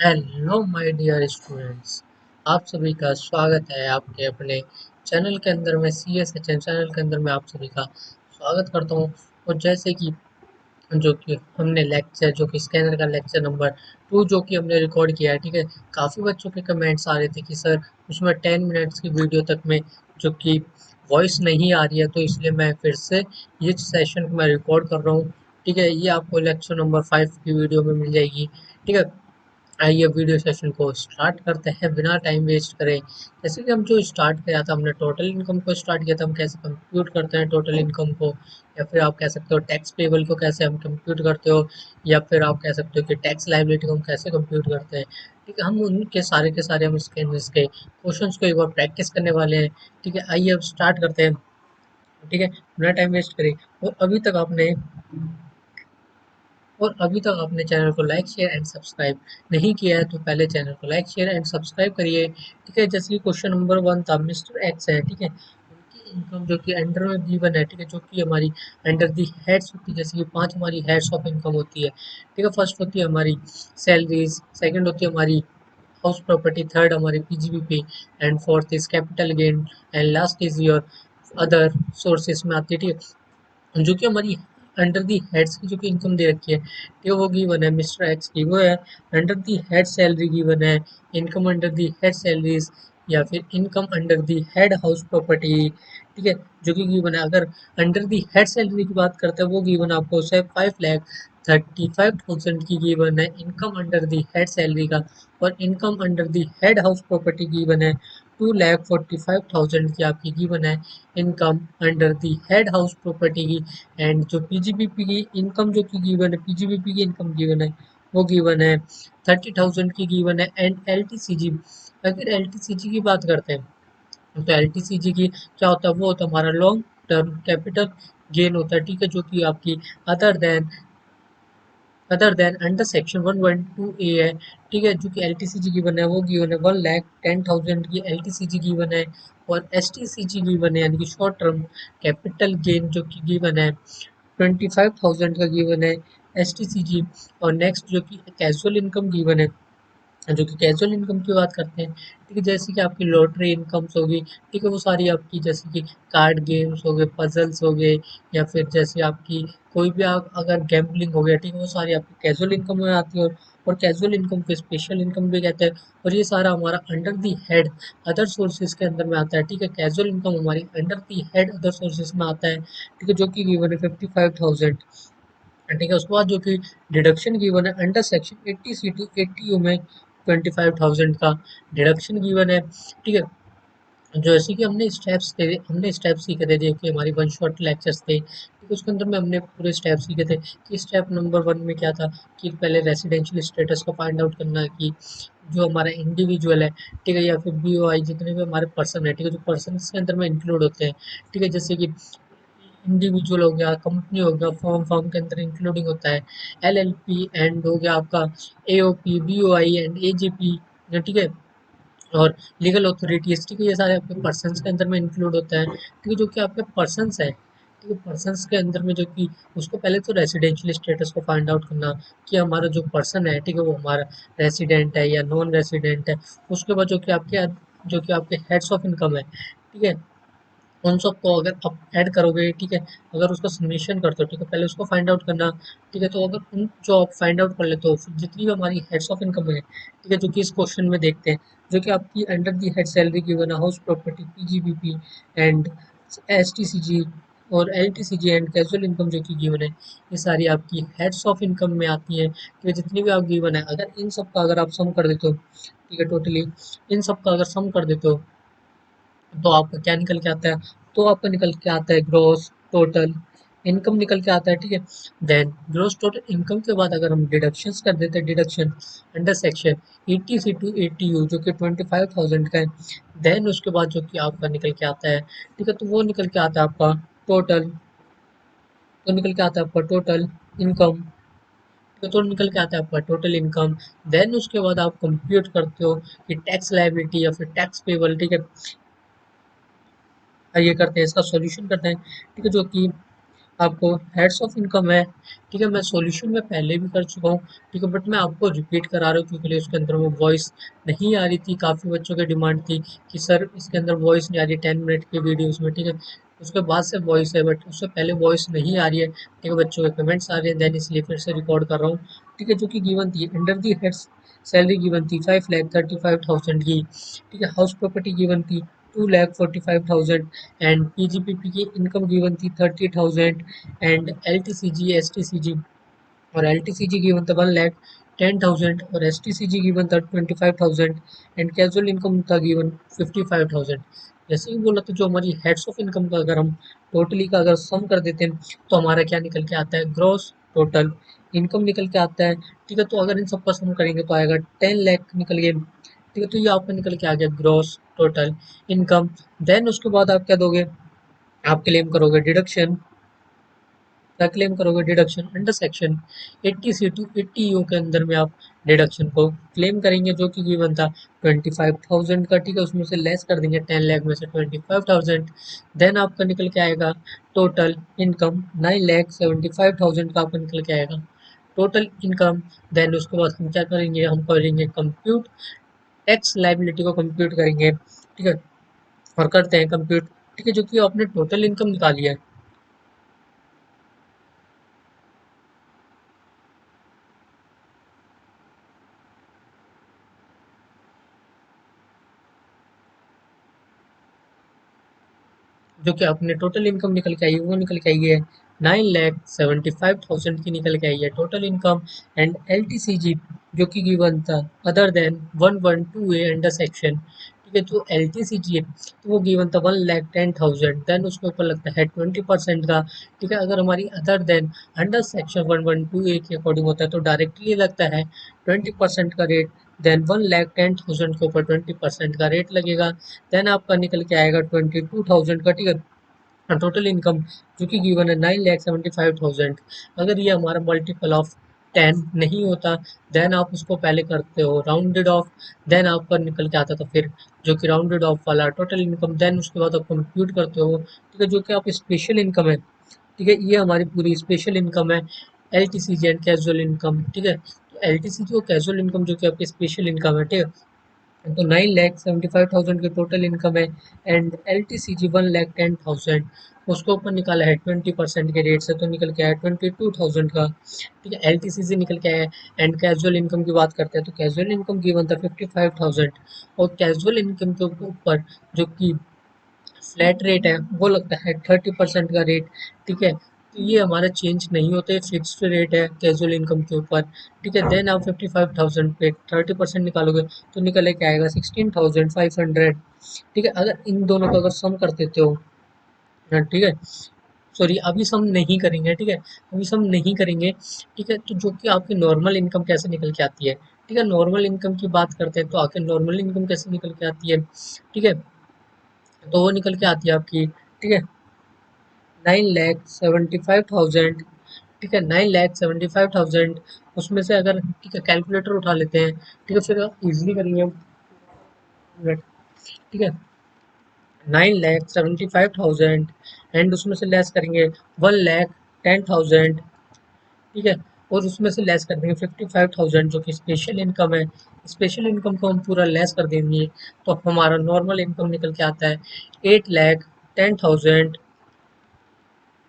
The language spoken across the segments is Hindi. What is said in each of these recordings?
Hello my dear students. आप सभी का स्वागत है आपके अपने चैनल के अंदर। मैं C S H N channel के अंदर मैं आप सभी का स्वागत करता हूँ। और जैसे कि जो कि हमने लेक्चर जो कि स्कैनर का लेक्चर नंबर 2 जो कि हमने रिकॉर्ड किया है, ठीक है। काफ़ी बच्चों के कमेंट्स आ रहे थे कि सर उसमें 10 मिनट्स की वीडियो तक में जो कि वॉइस नहीं आ रही है, तो इसलिए मैं फिर से ये सेशन मैं रिकॉर्ड कर रहा हूँ। ठीक है, ये आपको लेक्चर नंबर 5 की वीडियो में मिल जाएगी। ठीक है, आइए वीडियो सेशन को स्टार्ट करते हैं बिना टाइम वेस्ट करे। जैसे कि हम जो स्टार्ट किया था, हमने टोटल इनकम को स्टार्ट किया था। हम कैसे कंप्यूट करते हैं टोटल इनकम को, या फिर आप कह सकते हो टैक्स पेबल को कैसे हम कंप्यूट करते हो, या फिर आप कह सकते हो कि टैक्स लायबिलिटी को हम कैसे कंप्यूट करते हैं। ठीक है, हम उनके सारे के सारे हम इसके क्वेश्चंस को एक बार प्रैक्टिस करने वाले हैं। ठीक है, आइए अब स्टार्ट करते हैं। ठीक है, बिना टाइम वेस्ट करें। और अभी तक आपने चैनल को लाइक शेयर एंड सब्सक्राइब नहीं किया है, तो पहले चैनल को लाइक शेयर एंड सब्सक्राइब करिए। ठीक है, जैसे कि क्वेश्चन नंबर 1 था, मिस्टर एक्स है। ठीक है, उनकी इनकम जो कि अंडर में गिवन है। ठीक है, जो कि हमारी अंडर दी हेड्स होती है। जैसे कि 5 हमारी हेड्स ऑफ इनकम होती है। ठीक है, फर्स्ट होती है हमारी सैलरीज, सेकंड होती है हमारी हाउस प्रॉपर्टी, थर्ड हमारी PGBP, and fourth is capital gain, and last is your other sources में आती है। ठीक है, जो कि हमारी अंडर दी हेड्स की जो कि इनकम दे रखी है, ठीक है, वो गिवन है मिस्टर एक्स की। वो है under the head salary given है, income under the head salaries, या फिर income under the head house property. ठीक है, जो कि गिवन है। अगर अंडर दी हेड सैलरी की बात करते हैं, वो गिवन आपको 5,35,000 की गिवन है income under the head salary का। और income under the head house property given है 2,45,000 की आपकी गिवन है income under the head house property की। एंड जो पीजीबीपी की इनकम जो कि गिवन है, पीजीबीपी की इनकम गिवन है, वो गिवन है 30,000 की गिवन है। एंड एलटीसीजी, अगर एलटीसीजी की बात करते हैं, तो एलटीसीजी की क्या होता है, वो होता है हमारा लॉन्ग टर्म कैपिटल गेन होता है। ठीक है, जो कि आपकी other than other than under section 112 ए है। ठीक है, जो कि एलटीसीजी की बना है, वो गिवन है 1,10,000 की एलटीसीजी की बना है। और एसटीसीजी की बने यानी कि शॉर्ट टर्म कैपिटल गेन जो कि गिवन है 25,000 का गिवन है एसटीसीजी। और नेक्स्ट जो कि कैजुअल इनकम गिवन है, जो कि कैजुअल इनकम की बात करते हैं। ठीक है, जैसे कि आपकी लॉटरी इनकम्स होगी। ठीक है, वो सारी आपकी जैसे कि कार्ड गेम्स हो गए, पजल्स हो गए, या फिर जैसे आपकी कोई भी आप अगर गैम्बलिंग हो गया, ठीक है, वो सारी आपकी कैजुअल इनकम में आती है। और कैजुअल इनकम को स्पेशल इनकम भी कहते हैं। और ये सारा हमारा under the head other sources के अंदर में आता है। ठीक है, कैजुअल इनकम हमारी under the head other sources में आता है। ठीक है, जो कि गिवन है 55,000। ठीक है, उसके बाद जो कि डिडक्शन गिवन है under section 80 C to 80 U में 25,000 का डिडक्शन गिवन है। ठीक है, जैसे कि हमने स्टेप्स सीखे थे, जो कि हमारी वन शॉट लेक्चर्स थे। ठीक है, उसके अंदर में हमने पूरे स्टेप सीखे थे कि स्टेप नंबर 1 में क्या था, कि पहले रेसिडेंशियल स्टेटस को फाइंड आउट करना है, कि जो हमारा इंडिविजुअल है, ठीक है, या फिर बीओआई, जितने भी हमारे पर्सन है, ठीक है, जो पर्सन के अंदर में इंक्लूड होते हैं। ठीक है, जैसे कि इंडिविजुअल हो गया, कंपनी हो गया, फर्म फर्म के अंदर इंक्लूडिंग होता है एलएलपी, एंड हो गया आपका एओपी, बीओआई एंड एजीपी। ठीक है, और लीगल अथॉरिटीज। ठीक है, ये सारे आपके पर्सन्स के अंदर में इंक्लूड होता है। ठीक है, जो कि आपके पर्सन्स है, ठीक है, पर्सन्स के अंदर में जो कि उसको पहले तो रेसिडेंशियल स्टेटस को फाइंड आउट करना, कि हमारा जो पर्सन है, ठीक है, वो हमारा रेसिडेंट है या नॉन रेसिडेंट है। उसके बाद जो कि आपके हेड्स ऑफ इनकम है, ठीक है, उन सबको अगर आप ऐड करोगे, ठीक है, अगर उसका समेशन करते हो, ठीक है, पहले उसको फाइंड आउट करना। ठीक है, तो अगर उन जो आप फाइंड आउट कर लेते हो, फिर जितनी भी हमारी हेड्स ऑफ इनकम है, ठीक है, जो कि इस क्वेश्चन में देखते हैं, जो कि आपकी अंडर दी हेड सैलरी की बना house property, PGBP and STCG और एलटीसीजी एंड कैजुअल इनकम जो कि गिवन है, ये सारी आपकी हेड्स ऑफ इनकम में आती है। ठीक है, जितनी भी आप गिवन है, अगर इन सब का अगर आप सम कर देते हो, ठीक है, टोटली इन सब का अगर सम कर देते हो, तो आपका क्या निकल के आता है, तो आपका निकल के आता है ग्रॉस टोटल इनकम निकल के आता है। ठीक है, देन ग्रॉस टोटल इनकम के बाद अगर हम डिडक्शंस कर देते हैं, deduction under section 80 C to 80 U जो कि 25,000 का है, देन उसके बाद जो कि आपका निकल के आता है, ठीक है, तो वो निकल के आता है आपका टोटल, तो निकल के आता है आपका टोटल इनकम, तो निकल के आता है आपका टोटल इनकम। देन उसके बाद आप कंप्यूट करते हो कि टैक्स लायबिलिटी या फिर टैक्स पेबल। ठीक है, ये करते हैं, इसका सॉल्यूशन करते हैं। ठीक है, जो कि आपको हेड्स ऑफ इनकम है, ठीक है। मैं सॉल्यूशन में पहले भी कर चुका हूँ, ठीक है, बट मैं आपको रिपीट करा रहा हूँ क्योंकि उसके अंदर वो वॉइस नहीं आ रही थी। काफ़ी बच्चों की डिमांड थी कि सर इसके अंदर वॉइस नहीं आ रही 10 मिनट की वीडियोस में, ठीक है। उसके बाद से वॉइस है बट उससे पहले वॉइस नहीं आ रही है, ठीक है। बच्चों के कमेंट्स आ रहे हैं, देन इसलिए फिर से रिकॉर्ड कर रहा हूँ, ठीक है। जो कि गिवन थी under the heads salary given थी 5,35,000 की, ठीक है। हाउस प्रॉपर्टी गिवन थी 2,45,000 एंड पीजीपीपी की इनकम गिवन थी 30,000 एंड एलटीसीजी एसटीसीजी और एलटीसीजी गिवन था 1,10,000 और एसटीसीजी गिवन था 25,000 एंड कैजुअल इनकम था गिवन 55,000। जैसे ही बोला तो जो हमारी हेड्स ऑफ इनकम का अगर हम टोटली का अगर सम कर देते हैं तो हमारा क्या निकल के आता है, ग्रॉस टोटल इनकम निकल के आता है, ठीक है। तो अगर इन सब का सम करेंगे तो आएगा 10 लाख निकल गए, ठीक है। तो ये आपका निकल के आ गया ग्रॉस टोटल इनकम। देन उसके बाद आप क्या दोगे, आप क्लेम करोगे डिडक्शन, क्या क्लेम करोगे, deduction under section 80 C to 80 U के अंदर में आप डिडक्शन को क्लेम करेंगे जो कि गिवन था 25,000 का, ठीक है। उसमें से लेस कर देंगे 10 लाख में से 25,000। देन आपका निकल के आएगा टोटल इनकम 9,75,000 का आपका निकल के आएगा टोटल इनकम। देन उसके बाद हम क्या करेंगे, हम करेंगे कंप्यूट टैक्स लाइबिलिटी को कंप्यूट करेंगे, ठीक है। और करते हैं कंप्यूट, ठीक है, जो कि आपने टोटल इनकम निकाली है, जो कि अपने टोटल इनकम निकल के आई है वो निकल के आई है 9,75,000 की निकल के आई है total income. And L T C G जो कि गिवन था other than 112 A under section, ठीक है। जो एल टी सी जी है तो वो गिवन था 1,10,000, देन उसके ऊपर लगता है 20% का, ठीक है। अगर हमारी अदर देन अंडर सेक्शन 112 ए के अकॉर्डिंग होता है तो डायरेक्टली लगता है 20% का रेट, देन 1,10,000 के ऊपर 20% का रेट लगेगा। देन आपका निकल के आएगा 22,000 का, ठीक है। टोटल इनकम जो कि गिवन है 9,75,000। अगर ये हमारा मल्टीपल ऑफ 10 नहीं होता देन आप उसको पहले करते हो राउंडेड ऑफ, देन आपका निकल के आता था फिर जो कि राउंडेड ऑफ वाला टोटल इनकम, देन उसके बाद आप कंप्यूट करते हो, ठीक है, जो कि आप स्पेशल इनकम है, ठीक है। ये हमारी पूरी स्पेशल इनकम है, L T C G and casual income, ठीक है। तो एल टी सी जी और कैजुअल इनकम जो कि आपकी स्पेशल इनकम है, ठीक है। तो 9,75,000 की टोटल इनकम है एंड एल टी सी जी 1,10,000 उसको ऊपर निकाला है 20% के रेट से तो निकल के आया 22,000 का, ठीक है। एल टी सी जी निकल के आया एंड कैजुअल इनकम की बात करते हैं तो कैजुअल इनकम की बनता है 55,000 और कैजुअल इनकम के ऊपर जो कि फ्लैट रेट है वो लगता है 30% का रेट, ठीक है। तो ये हमारा चेंज नहीं होते, फिक्स्ड रेट है कैजुअल इनकम के ऊपर, ठीक है। देन आप 55,000 पे 30% निकालोगे तो निकल के आएगा 16,500, ठीक है। अगर इन दोनों का अगर सम कर देते हो, हाँ, ठीक है, सॉरी अभी सम नहीं करेंगे, ठीक है, अभी सम नहीं करेंगे, ठीक है। तो जो कि आपकी नॉर्मल इनकम कैसे निकल के आती है, ठीक है, नॉर्मल इनकम की बात करते हैं तो आखिर नॉर्मल इनकम कैसे निकल के आती है, ठीक है। तो वो निकल के आती है आपकी, ठीक है, 9,75,000, ठीक है, 9,75,000 उसमें से अगर, ठीक है, कैलकुलेटर उठा लेते हैं, ठीक है, फिर इजिली करेंगे हम, ठीक है, 9,75,000 एंड उसमें से लेस करेंगे 1,10,000, ठीक है, और उसमें से लेस कर देंगे 55,000 जो कि स्पेशल इनकम है। स्पेशल इनकम को हम पूरा लेस कर देंगे तो हमारा नॉर्मल इनकम निकल के आता है 8,10,000,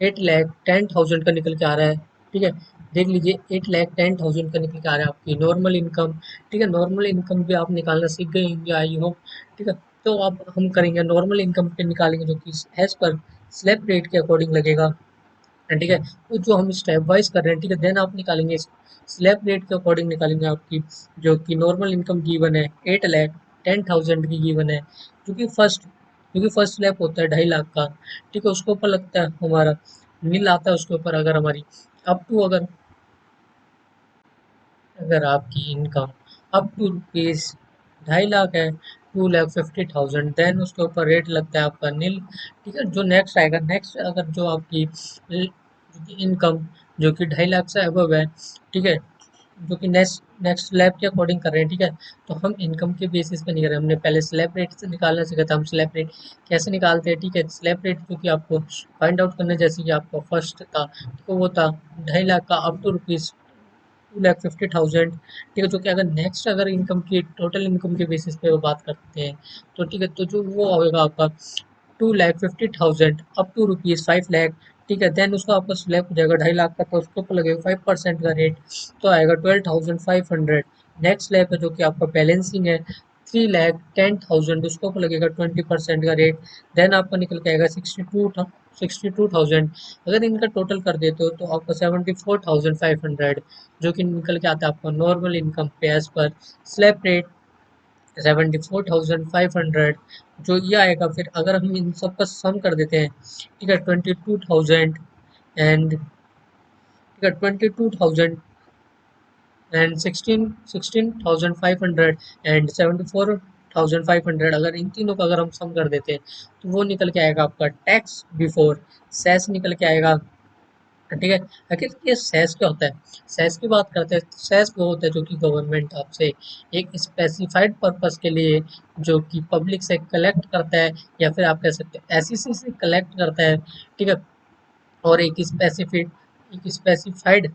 8,10,000 का निकल के आ रहा है, ठीक है। देख लीजिए 8,10,000 का निकल के आ रहा है आपकी नॉर्मल इनकम, ठीक है। नॉर्मल इनकम भी आप निकालना सीख गए होंगे आई होप, ठीक है। तो अब हम करेंगे नॉर्मल इनकम पे निकालेंगे जो कि एज पर स्लैब रेट के अकॉर्डिंग लगेगा, ठीक है। तो जो हम स्टेप वाइज कर रहे हैं, ठीक है, देन आप निकालेंगे स्लैब रेट के अकॉर्डिंग निकालेंगे आपकी जो कि नॉर्मल इनकम गिवन है 8,10,000 की गिवन है, क्योंकि फर्स्ट स्लैब होता है 2.5 लाख का, ठीक है। उसके ऊपर लगता है हमारा नील आता है उसके ऊपर अगर हमारी अप टू अगर अगर आपकी income up to rupees 2.5 lakh है, 2,50,000, देन उसके ऊपर रेट लगता है आपका नील, ठीक है। जो नेक्स्ट आएगा, नेक्स्ट अगर जो आपकी इनकम जो कि 2.5 लाख से अबव है, ठीक है, जो कि नेक्स्ट नेक्स्ट स्लैब के अकॉर्डिंग कर रहे हैं, ठीक है। तो हम इनकम के बेसिस पे नहीं कर रहे, हमने पहले स्लैब रेट से निकालना सीखा था। हम स्लैब रेट कैसे निकालते हैं, ठीक है। स्लैब रेट जो कि आपको फाइंड आउट करना, जैसे कि आपका फर्स्ट था, तो वो था 2.5 लाख का अप टू रुपीज 2,50,000, ठीक है। जो कि अगर नेक्स्ट अगर इनकम की टोटल इनकम के बेसिस पे वो बात करते हैं, तो ठीक है, तो जो वो होगा आपका 2,50,000 अप टू रुपीज 5 लाख, ठीक है। देन उसका आपका स्लैब हो जाएगा 2.5 लाख का, तो उसके ऊपर लगेगा 5% का रेट, तो आएगा 12,500। नेक्स्ट स्लैब है जो कि आपका बैलेंसिंग है 3,10,000, उसके ऊपर लगेगा 20% का रेट। देन आपका निकल के आएगा 62,000। अगर इनका टोटल कर देते हो तो आपका 74,500, जो कि निकल के आता है आपका नॉर्मल इनकम पे एज पर स्लैब रेट 74,500, जो ये आएगा। फिर अगर हम इन सब का सम कर देते हैं, ठीक है, 22,000 एंड, ठीक है, 22,000 एंड 16,500 एंड 74,500, अगर इन तीनों का अगर हम सम कर देते हैं, तो वो निकल के आएगा आपका टैक्स बिफोर सेस निकल के आएगा, ठीक है। आखिर ये सेस क्या होता है? सेस की बात करते हैं, सेस वो होता है जो कि गवर्नमेंट आपसे एक स्पेसिफाइड पर्पस के लिए, जो कि पब्लिक से कलेक्ट करता है, या फिर आप कह सकते हैं एसईसी से कलेक्ट करता है, ठीक है। और एक स्पेसिफाइड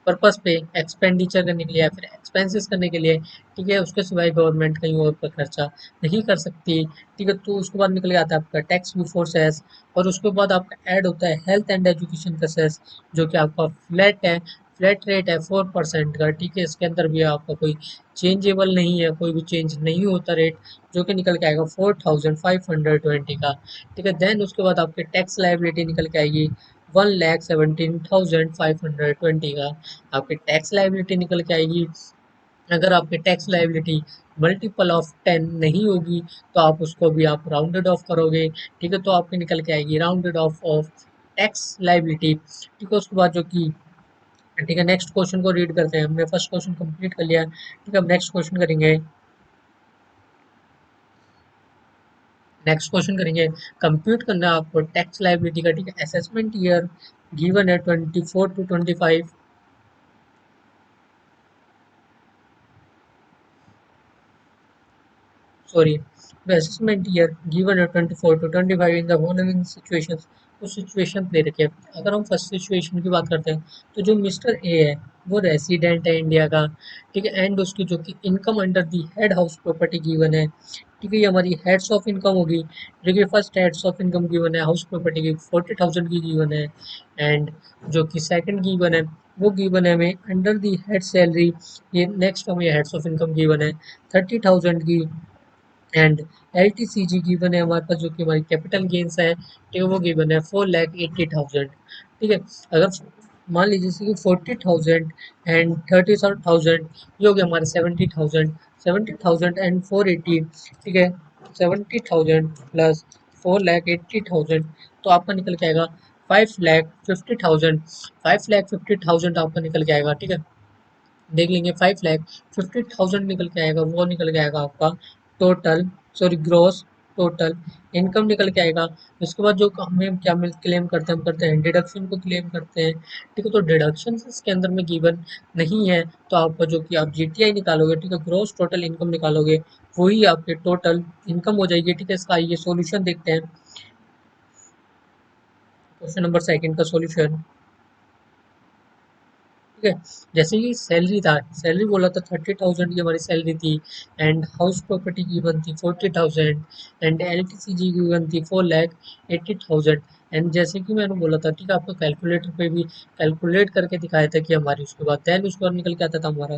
पर्पस पे एक्सपेंडिचर करने के लिए या फिर एक्सपेंसेस करने के लिए, ठीक है। उसके सिवाय गवर्नमेंट कहीं और पर खर्चा नहीं कर सकती, ठीक है। तो उसके बाद निकल के आता है आपका टैक्स बिफोर सेस, और उसके बाद आपका ऐड होता है हेल्थ एंड एजुकेशन का सेस, जो कि आपका फ्लैट है, फ्लैट रेट है 4% का, ठीक है। इसके अंदर भी आपका कोई चेंजेबल नहीं है, कोई भी चेंज नहीं होता रेट, जो कि निकल के आएगा 4,520 का, ठीक है। देन उसके बाद आपके टैक्स लाइबिलिटी निकल के आएगी 1,17,520 का, आपकी टैक्स लाइबिलिटी निकल के आएगी। अगर आपकी टैक्स लाइबिलिटी मल्टीपल ऑफ 10 नहीं होगी, तो आप उसको भी आप राउंडेड ऑफ करोगे, ठीक है। तो आपकी निकल के आएगी राउंडेड ऑफ टैक्स लाइबिलिटी, ठीक है। उसके बाद जो कि, ठीक है, नेक्स्ट क्वेश्चन को रीड करते हैं। हमने फर्स्ट क्वेश्चन कंप्लीट कर लिया, ठीक है। अब नेक्स्ट क्वेश्चन करेंगे। नेक्स्ट क्वेश्चन करेंगे, कंप्यूट करना है आपको टैक्स लाइबिलिटी का, ठीक है। असेसमेंट ईयर गिवन है 24 to 25, sorry, the assessment year given at 24 to 25 in the following situations, कुछ सिचुएशन दे रखे हैं। अगर हम फर्स्ट सिचुएशन की बात करते हैं, तो जो मिस्टर ए है वो रेसिडेंट है इंडिया का, ठीक है। एंड उसकी जो कि income under the head house property given है, ठीक है। ये हमारी हेड्स ऑफ इनकम होगी, जो कि first heads of income given है हाउस प्रॉपर्टी की 40,000 की गिवन है। एंड जो कि सेकंड गिवन है वो गिवन है हमें अंडर दी हेड सैलरी, ये नेक्स्ट हमें हेड्स ऑफ इनकम गिवन है 30,000 की। And L T C G given है हमारे पास, जो कि हमारी कैपिटल गेंस है, ठीक है, वो गिवन है 4,80,000, ठीक है। अगर मान लीजिए जैसे कि 40,000 एंड 30,000, ये हो गया हमारे 70,000, 70,000 एंड 480, ठीक है। 70,000 प्लस 4,80,000, तो आपका निकल के आएगा 5,50,000, 5,50,000 आपका निकल के आएगा, ठीक है। देख लेंगे 5,50,000 निकल के आएगा, वो निकल के आएगा आपका total, sorry gross total income निकल के आएगा। उसके बाद जो हमें क्या मिल क्लेम करते हैं, हम करते हैं डिडक्शन को क्लेम करते हैं, ठीक है। तो डिडक्शन इसके अंदर में गिवन नहीं है, तो आपका जो कि आप जीटीआई निकालोगे, ठीक है, ग्रोस टोटल इनकम निकालोगे, वही आपके टोटल इनकम हो जाएगी, ठीक है। इसका ये सॉल्यूशन देखते हैं, क्वेश्चन नंबर सेकंड का सॉल्यूशन, ठीक है। जैसे ही सैलरी था, सैलरी बोला था 30,000 की हमारी सैलरी थी, एंड हाउस प्रॉपर्टी की वन थी 40,000, एंड एलटीसीजी की वन थी 4,80,000। एंड जैसे कि मैंने बोला था, ठीक है, आपको कैलकुलेटर पे भी कैलकुलेट करके दिखाया था कि हमारी उसके बाद देन उसके बाद निकल के आता था हमारा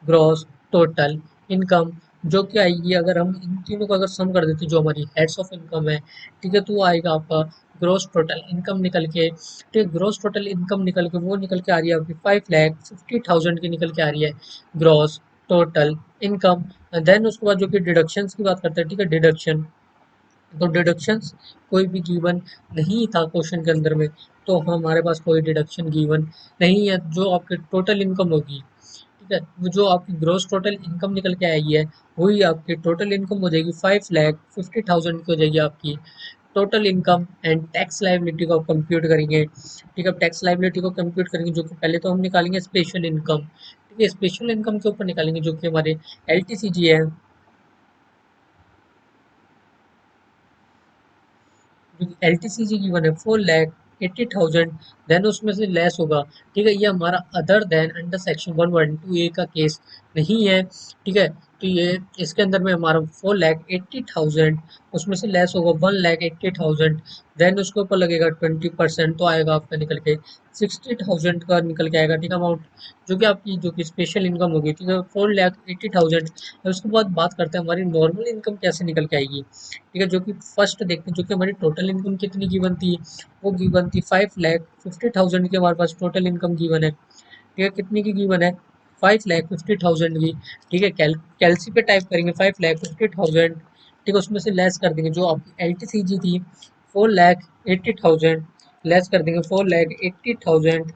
ग्रॉस टोटल इनकम, जो कि आएगी अगर हम इन तीनों का अगर सम कर देते जो हमारी हेड्स ऑफ इनकम है, ठीक है, तो वो आएगा आपका ग्रॉस टोटल इनकम निकल के, ठीक, ग्रॉस टोटल इनकम निकल के वो निकल के आ रही है आपकी 5,50,000 की निकल के आ रही है ग्रॉस टोटल इनकम। देन उसके बाद जो कि डिडक्शंस की बात करते हैं, ठीक है, डिडक्शन, तो डिडक्शंस कोई भी गिवन नहीं था क्वेश्चन के अंदर में, तो हमारे पास कोई डिडक्शन गिवन नहीं है। जो आपकी टोटल इनकम होगी, ठीक है, वो जो आपकी ग्रॉस टोटल इनकम निकल के आएगी है, वही आपकी टोटल इनकम हो जाएगी 5,50,000 की हो जाएगी आपकी total income and tax liability को कंप्यूट करेंगे। ठीक है, टैक्स लाइबिलिटी को कंप्यूट करेंगे, जो कि पहले तो हम निकालेंगे स्पेशल इनकम। ठीक है, स्पेशल इनकम के ऊपर निकालेंगे जो कि हमारे एलटीसीजी है। एलटीसीजी की वन है 4,80,000, देन उसमें से लेस होगा। ठीक है, ये हमारा other than under section 112A का केस नहीं है। ठीक है, तो ये इसके अंदर में हमारा 4,80,000, उसमें से लेस होगा 1,80,000, देन उसके ऊपर लगेगा 20%, तो आएगा आपका निकल के 60,000 का निकल के आएगा। ठीक है, अमाउंट जो कि आपकी जो कि स्पेशल इनकम होगी। ठीक है, 4,80,000। उसके बाद बात करते हैं हमारी नॉर्मल इनकम कैसे निकल के आएगी। ठीक है, जो कि फर्स्ट देखते हैं जो कि हमारी टोटल इनकम कितनी गिवन थी। वो गिवन थी 5,50,000 की हमारे पास टोटल इनकम गिवन है। ठीक है, कितनी की गिवन है 5,50,000 की। ठीक है, कैलसी पे टाइप करेंगे 5,50,000। ठीक है, उसमें से लेस कर देंगे जो आपकी एल टी सी जी थी 4,80,000, लेस कर देंगे 4,80,000,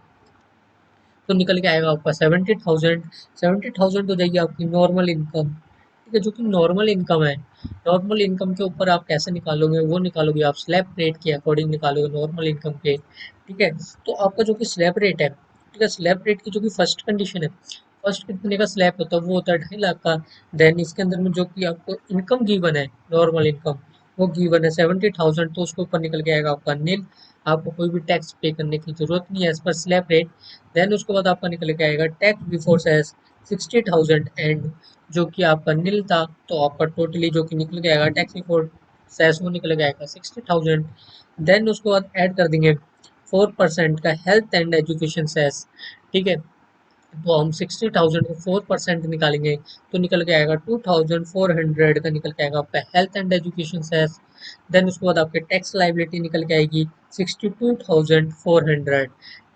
तो निकल के आएगा आपका 70,000। 70,000 हो जाएगी आपकी नॉर्मल इनकम। ठीक है, जो कि नॉर्मल इनकम है। नॉर्मल इनकम के ऊपर आप कैसे निकालोगे, वो निकालोगे आप स्लैब रेट के अकॉर्डिंग निकालोगे नॉर्मल इनकम के। ठीक है, तो आपका जो कि स्लैब रेट है, ठीक है, स्लैब रेट की जो कि फर्स्ट कंडीशन है, फर्स्ट कितने का स्लैब होता है वो होता है 2.5 लाख का। देन इसके अंदर में जो कि आपको इनकम गिवन है, नॉर्मल इनकम वो गिवन है 70,000, तो उसके ऊपर निकल के आएगा आपका नील। आपको कोई भी टैक्स पे करने की जरूरत नहीं है as per slab rate. Then उसके बाद आपका निकल के आएगा टैक्स बिफोर सेस 60,000, एंड जो कि आपका नील था, तो आपका टोटली जो कि निकल के आएगा टैक्स बिफोर सेस वो निकल के आएगा 60,000। देन उसके बाद ऐड कर देंगे 4% का हेल्थ एंड एजुकेशन सेस। ठीक है, तो हम 60,000 को 4% निकालेंगे, तो निकल के आएगा 2,400 का निकल के आएगा आपका health and education cess. Then उसके बाद आपके टैक्स लाइबिलिटी निकल के आएगी 62,400।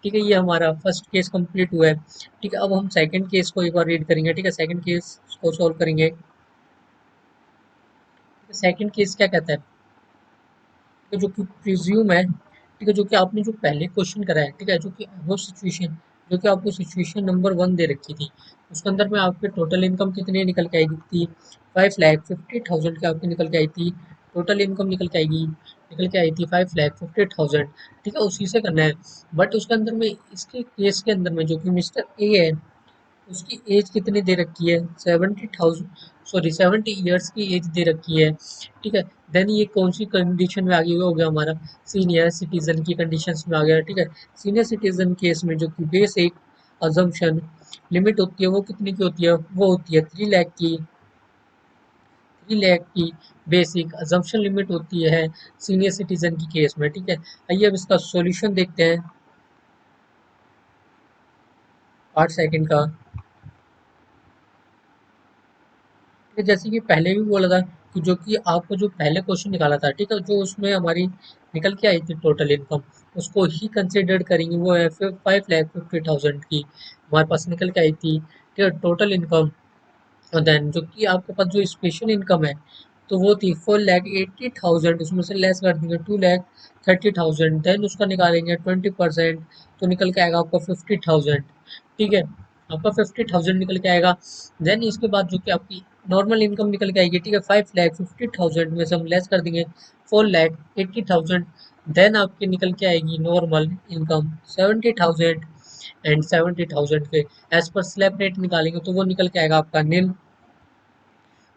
ठीक है, ये हमारा फर्स्ट केस कंप्लीट हुआ है। ठीक है, अब हम सेकंड केस को एक बार रीड करेंगे। ठीक है, सेकंड केस को सॉल्व करेंगे। सेकंड केस क्या कहता है, तो जो कि प्रिज्यूम है। ठीक है, जो कि आपने जो पहले क्वेश्चन करा है, ठीक है, जो कि वो सिचुएशन, जो कि आपको सिचुएशन नंबर 1 दे रखी थी, उसके अंदर में आपके टोटल इनकम कितनी निकल के आएगी थी 5,50,000 की आपकी निकल के आई थी। टोटल इनकम निकल के आई थी 5,50,000। ठीक है, उसी से करना है। बट उसके अंदर में इसके केस के अंदर में जो कि मिस्टर ए है, उसकी एज कितनी दे रखी है 70 ईयर्स की एज दे रखी है। ठीक है, देन ये कौन सी कंडीशन में आ गया, हो गया हमारा सीनियर सिटीजन की कंडीशंस में आ गया। ठीक है, सीनियर सिटीजन केस में जो कि बेसिक अजम्पशन लिमिट होती है वो कितनी की होती है, वो होती है 3 लाख की बेसिक अजम्पशन लिमिट होती है सीनियर सिटीजन की केस में। ठीक है, आइए अब इसका सॉल्यूशन देखते हैं 8 सेकंड का। ठीक है, जैसे कि पहले भी बोला था कि जो कि आपको जो पहले क्वेश्चन निकाला था, ठीक है, जो उसमें हमारी निकल के आई थी टोटल इनकम, उसको ही कंसिडर करेंगे। वो है 5,50,000 की हमारे पास निकल के आई थी। ठीक है, टोटल इनकम। और देन जो कि आपके पास जो स्पेशल इनकम है, तो वो थी 4,80,000, उसमें से लेस कर देंगे 2,30,000, देन उसका निकालेंगे 20%, तो निकल के आएगा आपको 50,000। ठीक है, आपका 50,000 निकल के आएगा। देन इसके बाद जो कि आपकी नॉर्मल इनकम निकल के आएगी। ठीक है, 5,50,000 में से हम लेस कर देंगे 4,80,000, देन आपकी निकल के आएगी नॉर्मल इनकम 70,000, एंड 70,000 के एज पर स्लैब रेट निकालेंगे तो वो निकल के आएगा आपका नील।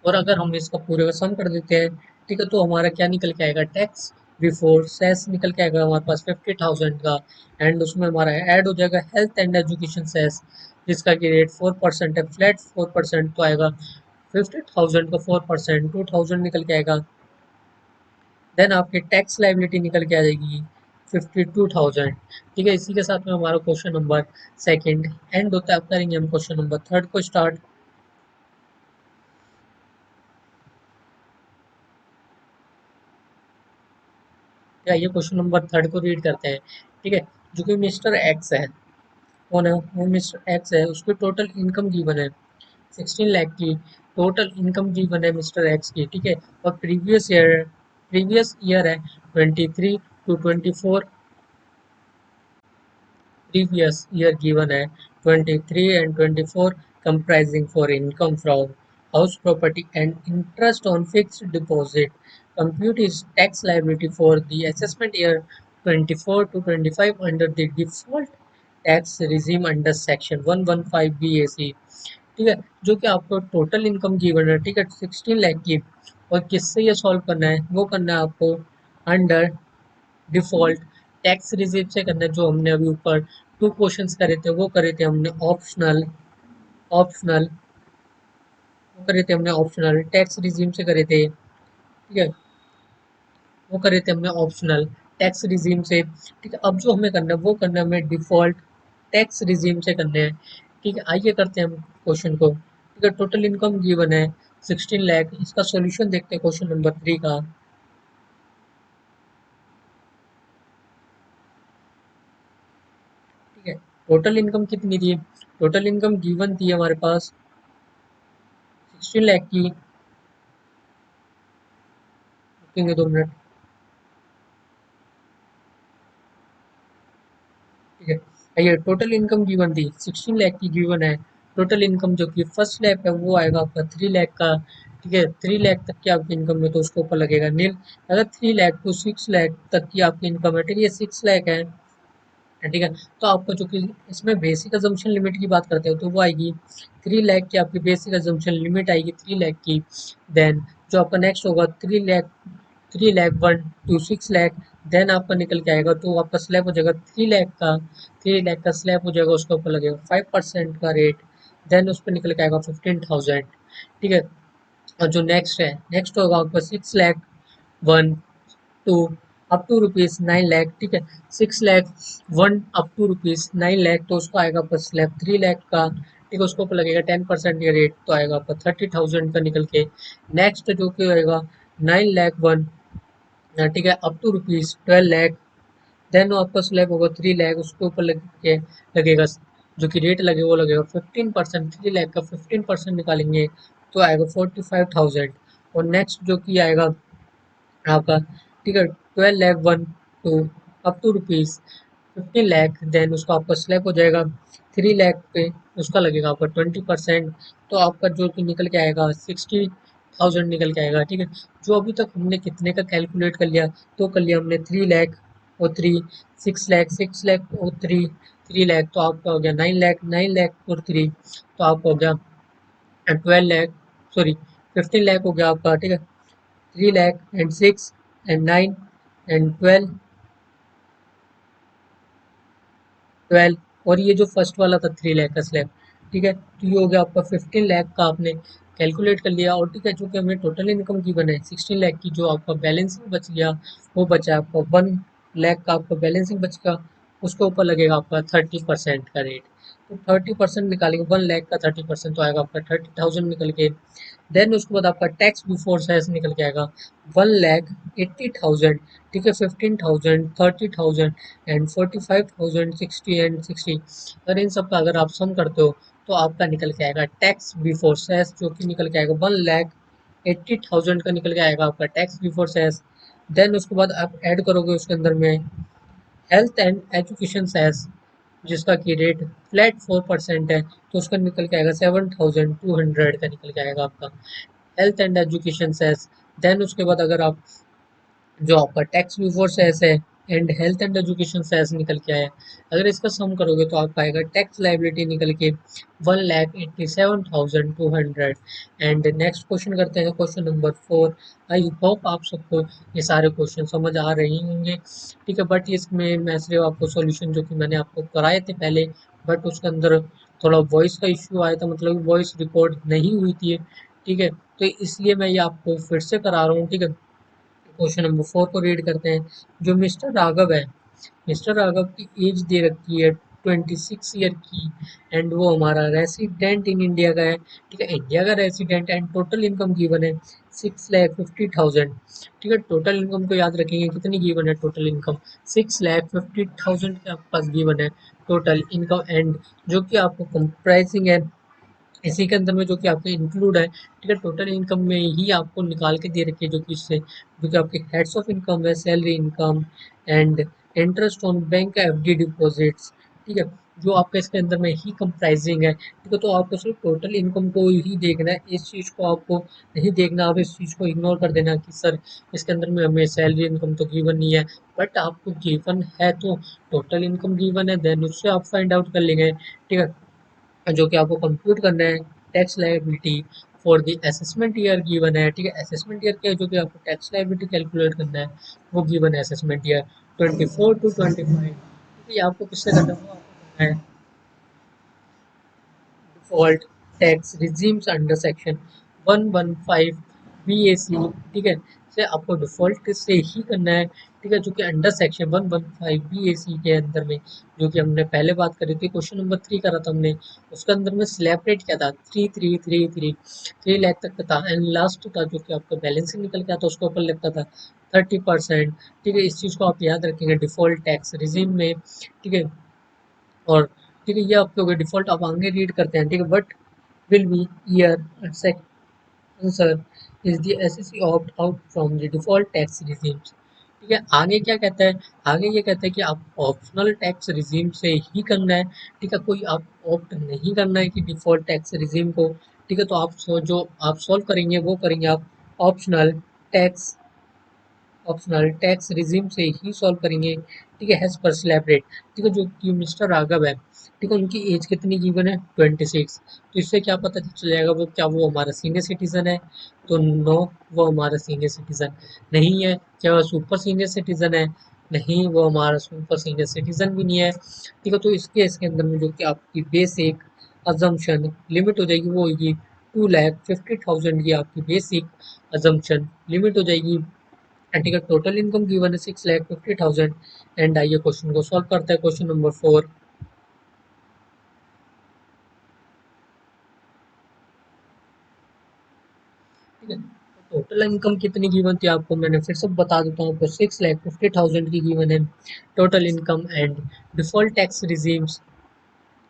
और अगर हम इसका पूरे का सम कर देते हैं, ठीक है, तो हमारा क्या निकल के आएगा टैक्स बिफोर सेस निकल के आएगा हमारे पास 50,000 का, एंड उसमें हमारा ऐड हो जाएगा हेल्थ एंड एजुकेशन सेस, जिसका की रेट 4% है, फ्लैट 4%, तो आएगा 50,000 का 4% 2,000 निकल के आएगा। देन आपकी टैक्स लाइबिलिटी निकल के आ जाएगी 52,000। ठीक है, इसी के साथ में हमारा क्वेश्चन नंबर सेकंड एंड होता है। अब करेंगे हम क्वेश्चन नंबर थर्ड को स्टार्ट। या ये क्वेश्चन नंबर थर्ड को रीड करते हैं। ठीक है, जो कि मिस्टर एक्स है, कौन है वो मिस्टर एक्स है, उसकी टोटल इनकम गिवन है 16 लाख की। टोटल इनकम गिवन है मिस्टर एक्स की। ठीक है, और प्रीवियस ईयर है 23 to 24। प्रीवियस ईयर गिवन है 23 and 24 comprising for income from house property and interest on fixed deposit. Compute is tax liability for the assessment year 24 to 25 under the default tax regime under section 115 BAC। ठीक है, जो कि आपको टोटल इनकम गिवन है, ठीक है, 16 लाख की। और किससे ये सॉल्व करना है, वो करना है आपको अंडर डिफॉल्ट टैक्स रिसीव से करना है। जो हमने अभी ऊपर टू क्वेश्चंस करे थे वो करे थे हमने ऑप्शनल ऑप्शनल वो करे थे हमने ऑप्शनल टैक्स रिजीम से करे थे, ठीक है, वो करे थे हमने ऑप्शनल टैक्स रिजीम से। ठीक है, अब जो हमें करना है वो करना है हमें डिफॉल्ट टैक्स रिजीम से करने हैं। ठीक है, आइए करते हैं हम क्वेश्चन को। ठीक है, टोटल इनकम गिवन है 16 लाख। इसका सॉल्यूशन देखते हैं क्वेश्चन नंबर 3 का। ठीक है, टोटल इनकम कितनी थी, टोटल इनकम गिवन थी हमारे पास 16 लाख की। रुकेंगे 2 मिनट। ठीक है, ये टोटल इनकम गिवन थी 16 लाख की गिवन है। टोटल इनकम जो कि फर्स्ट लैप है वो आएगा आपका 3 लाख का। ठीक है, 3 लाख तक की आपकी इनकम है तो उसके ऊपर लगेगा नील। अगर 3 लाख टू 6 लाख तक की आपकी इनकम है, ठीक है, 6 लाख है, ठीक है, तो आपको जो कि इसमें बेसिक अजम्पशन लिमिट की बात करते हो तो वो आएगी 3 लाख की। आपकी बेसिक अजम्पशन लिमिट आएगी 3 लाख की। देन जो आपका नेक्स्ट होगा 3 लाख, 3 लाख 1 to 6 लाख। देन आपका निकल के आएगा तो आपका स्लैब हो जाएगा 3 लाख का। 3 लाख का स्लैब हो जाएगा, उसके ऊपर लगेगा 5% का रेट। देन उस पर निकल के आएगा 15,000। ठीक है, और जो नेक्स्ट है, नेक्स्ट होगा आपका 6 lakh 1 to up to rupees 9 lakh. ठीक है, 6 lakh 1 up to rupees 9 lakh, तो उसको आएगा आपका स्लैब 3 लाख का। ठीक है, उसको ऊपर लगेगा 10% का रेट तो आएगा आपका 30,000 का निकल के। नेक्स्ट जो कि आएगा 9 लाख 1, ठीक है, up to rupees 12 lakh. Then आपका स्लैब होगा 3 लाख, उसके ऊपर लगेगा जो कि रेट लगे वो लगेगा 15%। 3 लाख का 15% निकालेंगे तो आएगा 45,000। और नेक्स्ट जो कि आएगा आपका, ठीक है, 12 lakh 1 to up to rupees 15 lakh. Then उसका आपका स्लैब हो जाएगा 3 लाख पे, उसका लगेगा आपका 20%। तो आपका जो कि निकल के आएगा 60,000 निकल के आएगा। ठीक है, जो अभी तक हमने कितने का कैलकुलेट कर लिया, तो कर लिया हमने 3 लाख और 3 6 लाख, 6 लाख और 3 लाख, तो आपका हो गया 9 लाख, 9 लाख और 3, तो आपका हो गया 12 लाख, सॉरी 15 लाख हो गया आपका। ठीक है, 3 लाख एंड 6 एंड 9 एंड 12, और ये जो फर्स्ट वाला था 3 लाख का स्लैब। ठीक है, तो ये हो गया आपका 15 लाख का आपने कैलकुलेट कर लिया। और ठीक है, जो कि हमें टोटल इनकम की बने 16 लाख की, जो आपका बैलेंसिंग बच गया वो बचा आपका 1 लाख का आपका बैलेंसिंग बच गया। उसके ऊपर लगेगा आपका 30% का रेट। तो 30% निकालेंगे, 1 लाख का 30% तो आएगा आपका 30,000 निकल के। देन उसके बाद आपका टैक्स बिफोर सेस निकल के आएगा 1,80,000। ठीक है, 15,000, 30,000 एंड 45,000, 60 एंड 60। अगर इन सब का अगर आप सम करते हो तो आपका निकल के आएगा टैक्स बिफोर सेस, जो कि निकल के आएगा 1,80,000 का निकल के आएगा आपका टैक्स बिफोर सेस। देन उसके बाद आप ऐड करोगे उसके अंदर में हेल्थ एंड एजुकेशन सेस, जिसका की रेट फ्लैट 4% है, तो उसका निकल के आएगा 7,200 का निकल के आएगा आपका health and education cess. Then उसके बाद अगर आप जो आपका टैक्स बिफोर सेस है and health and education cess निकल के आया, अगर इसका सम करोगे तो आपका आएगा टैक्स लाइबिलिटी निकल के 1,87,200। एंड नेक्स्ट क्वेश्चन करते हैं, क्वेश्चन नंबर 4। आई होप आप सबको ये सारे क्वेश्चन समझ आ रहे होंगे। ठीक है, बट इसमें मैं सिर्फ आपको सॉल्यूशन जो कि मैंने आपको कराए थे पहले, बट उसके अंदर थोड़ा वॉइस का इश्यू आया था, मतलब वॉइस रिकॉर्ड नहीं हुई थी। ठीक है, तो इसलिए मैं ये आपको फिर से करा रहा हूँ। ठीक है, क्वेश्चन नंबर 4 को रीड करते हैं। जो मिस्टर राघव है, मिस्टर राघव की एज दे रखी है 26 ईयर की, एंड वो हमारा रेसिडेंट इन इंडिया का है। ठीक है, इंडिया का resident, and total income given है 6,50,000। ठीक है, टोटल इनकम को याद रखेंगे कितनी गिवन है, टोटल इनकम 6,50,000 के आसपास गिवन है टोटल इनकम। एंड जो कि आपको कंप्राइजिंग है इसी के अंदर में, जो कि आपके इंक्लूड है। ठीक है, टोटल इनकम में ही आपको निकाल के दे रखी है, जो कि इससे जो कि आपके हेड्स ऑफ इनकम है, salary income and interest on bank FD deposits. ठीक है, जो आपका इसके अंदर में ही कंप्राइजिंग है, ठीक है। तो आपको सिर्फ टोटल इनकम को ही देखना है, इस चीज़ को आपको नहीं देखना, आप इस चीज़ को इग्नोर कर देना कि सर इसके अंदर में हमें सैलरी इनकम तो गिवन नहीं है। बट आपको गिवन है, तो टोटल इनकम गिवन है, देन उससे आप फाइंड आउट कर लेंगे, ठीक है। जो कि आपको कंप्यूट करना है tax liability for the assessment year given है, ठीक है। असेसमेंट ईयर क्या है, जो कि आपको टैक्स लायबिलिटी कैलकुलेट करना है, वो गिवन है असेसमेंट ईयर 24 to 25, ठीक है। आपको किससे करना है, वो आपको करना है default tax regimes under section 115 BAC, ठीक है। से आपको डिफॉल्ट से ही करना है, ठीक है, जो कि अंडर सेक्शन 115 BAC के अंदर में, जो कि हमने पहले बात करी थी, क्वेश्चन नंबर 3 करा था हमने। उसके अंदर में स्लैब रेट क्या था, 3 लाख तक का था, एंड लास्ट था जो कि आपका बैलेंसिंग निकल के आता उसके ऊपर लगता था 30%, ठीक है। इस चीज़ को आप याद रखेंगे डिफॉल्ट टैक्स रिजीम में, ठीक है। और ठीक है, ये आपके हो गए डिफॉल्ट, आप आगे रीड करते हैं, ठीक है। But will be year answer is the assessee opt out from the default tax regimes, ठीक है। आगे क्या कहता है, आगे ये कहता है कि आप ऑप्शनल टैक्स रिजीम से ही करना है, ठीक है। कोई आप ऑप्ट नहीं करना है कि डिफॉल्ट टैक्स रिजीम को, ठीक है। तो आप जो आप सॉल्व करेंगे वो करेंगे आप optional tax optional tax regime से ही सॉल्व करेंगे, ठीक है। हैज पर स्लैब रेट, ठीक है। जो कि मिस्टर राघव है, ठीक है, उनकी एज कितनी गिवन है, 26। तो इससे क्या पता चल जाएगा वो क्या वो हमारा सीनियर सिटीजन है, तो नो, वो हमारा सीनियर सिटीजन नहीं है। क्या वो सुपर सीनियर सिटीजन है, नहीं, वो हमारा सुपर सीनियर सिटीजन भी नहीं है, ठीक है। तो इसके इसके अंदर में जो कि आपकी बेसिक अजम्पशन लिमिट हो जाएगी वो होगी 2,50,000 की आपकी बेसिक अजम्पशन लिमिट हो जाएगी, ठीक है। टोटल इनकम गिवन है 6,50,000। एंड आइए क्वेश्चन को सॉल्व करते हैं, क्वेश्चन नंबर 4, ठीक है। टोटल इनकम कितनी गिवन थी आपको, मैंने फिर से बता देता हूँ आपको, 6,50,000 की गिवन है total income, and default tax regimes,